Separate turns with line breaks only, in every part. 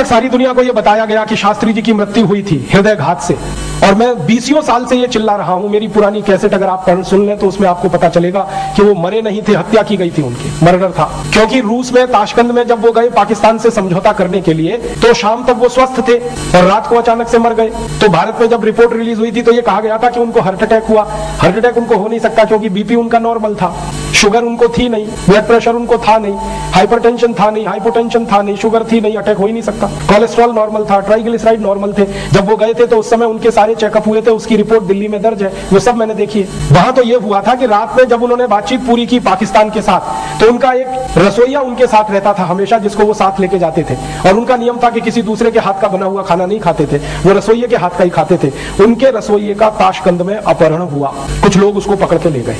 सारी दुनिया को यह बताया गया कि शास्त्री जी की मृत्यु हुई थी हृदयघात से, और मैं 20 साल से ये चिल्ला रहा हूं। मेरी पुरानी कैसेट अगर आप सुन लें तो उसमें आपको पता चलेगा कि वो मरे नहीं थे, हत्या की गई थी उनकी, मर्डर था। क्योंकि रूस में ताशकंद में जब वो गए पाकिस्तान से समझौता करने के लिए, तो शाम तक वो स्वस्थ थे और रात को अचानक से मर गए। तो भारत में जब रिपोर्ट रिलीज हुई थी तो ये कहा गया था कि उनको हार्ट अटैक हुआ। हार्ट अटैक उनको हो नहीं सकता क्योंकि बीपी उनका नॉर्मल था, शुगर उनको थी नहीं, ब्लड प्रेशर उनको था नहीं, हाइपरटेंशन था नहीं, हाइपोटेंशन था नहीं, शुगर थी नहीं, अटैक हो ही नहीं सकता। कोलेस्ट्रॉल नॉर्मल था, ट्राइग्लिसराइड नॉर्मल थे। जब वो गए थे तो उस समय उनके सारे चेकअप हुए थे, उसकी रिपोर्ट दिल्ली में दर्ज है, वो सब मैंने देखी है। वहां तो ये हुआ था कि रात में जब उन्होंने बातचीत पूरी की पाकिस्तान के साथ, तो उनका एक रसोइया उनके साथ रहता था हमेशा, जिसको वो साथ लेके जाते थे, और उनका नियम था कि किसी दूसरे के हाथ का बना हुआ खाना नहीं खाते थे, वो रसोइये के हाथ का ही खाते थे। उनके रसोइये का ताशकंद में अपहरण हुआ, कुछ लोग उसको पकड़ के ले गए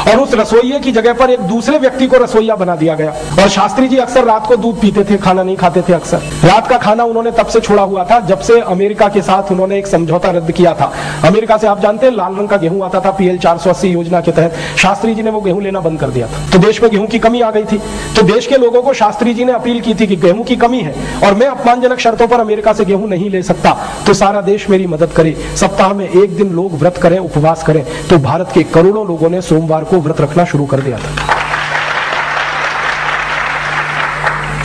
और उस रसोइये की जगह पर एक दूसरे व्यक्ति को रसोइया बना दिया गया। और शास्त्री जी अक्सर रात को दूध पीते थे, खाना नहीं खाते थे अक्सर। रात का खाना उन्होंने तब से छोड़ा हुआ था जब से अमेरिका के साथ उन्होंने एक समझौता रद्द किया था। अमेरिका से आप जानते हैं लाल रंग का गेहूं आता था PL 480 योजना के तहत, शास्त्री जी ने वो गेहूं लेना बंद कर दिया था। तो देश में गेहूं की कमी आ गई थी। तो देश के लोगों को शास्त्री जी ने अपील की थी कि गेहूं की कमी है और मैं अपमानजनक शर्तों पर अमेरिका से गेहूं नहीं ले सकता, तो सारा देश मेरी मदद करे। सप्ताह में एक दिन लोग व्रत करें, उपवास करें। तो भारत के करोड़ों लोगों ने सोमवार को व्रत रखना शुरू कर दिया था।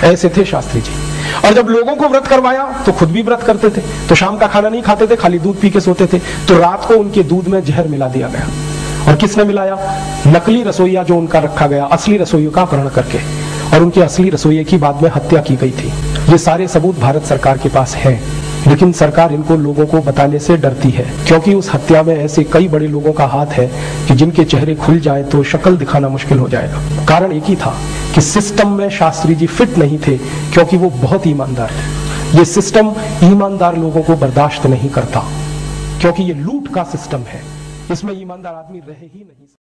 ऐसे थे शास्त्री जी। और जब लोगों को व्रत करवाया तो खुद भी व्रत करते थे। तो शाम का खाना नहीं खाते थे, खाली दूध पी के सोते थे। तो रात को उनके दूध में जहर मिला दिया गया। और किसने मिलाया? नकली रसोइया जो उनका रखा गया, असली रसोइयों का अपहरण करके, और उनके असली रसोइये की बाद में हत्या की गई थी। ये सारे सबूत भारत सरकार के पास है, लेकिन सरकार इनको लोगों को बताने से डरती है, क्योंकि उस हत्या में ऐसे कई बड़े लोगों का हाथ है कि जिनके चेहरे खुल जाए तो शक्ल दिखाना मुश्किल हो जाएगा। कारण एक ही था कि सिस्टम में शास्त्री जी फिट नहीं थे, क्योंकि वो बहुत ईमानदार थे। ये सिस्टम ईमानदार लोगों को बर्दाश्त नहीं करता, क्योंकि ये लूट का सिस्टम है, इसमें ईमानदार आदमी रह ही नहीं सकता।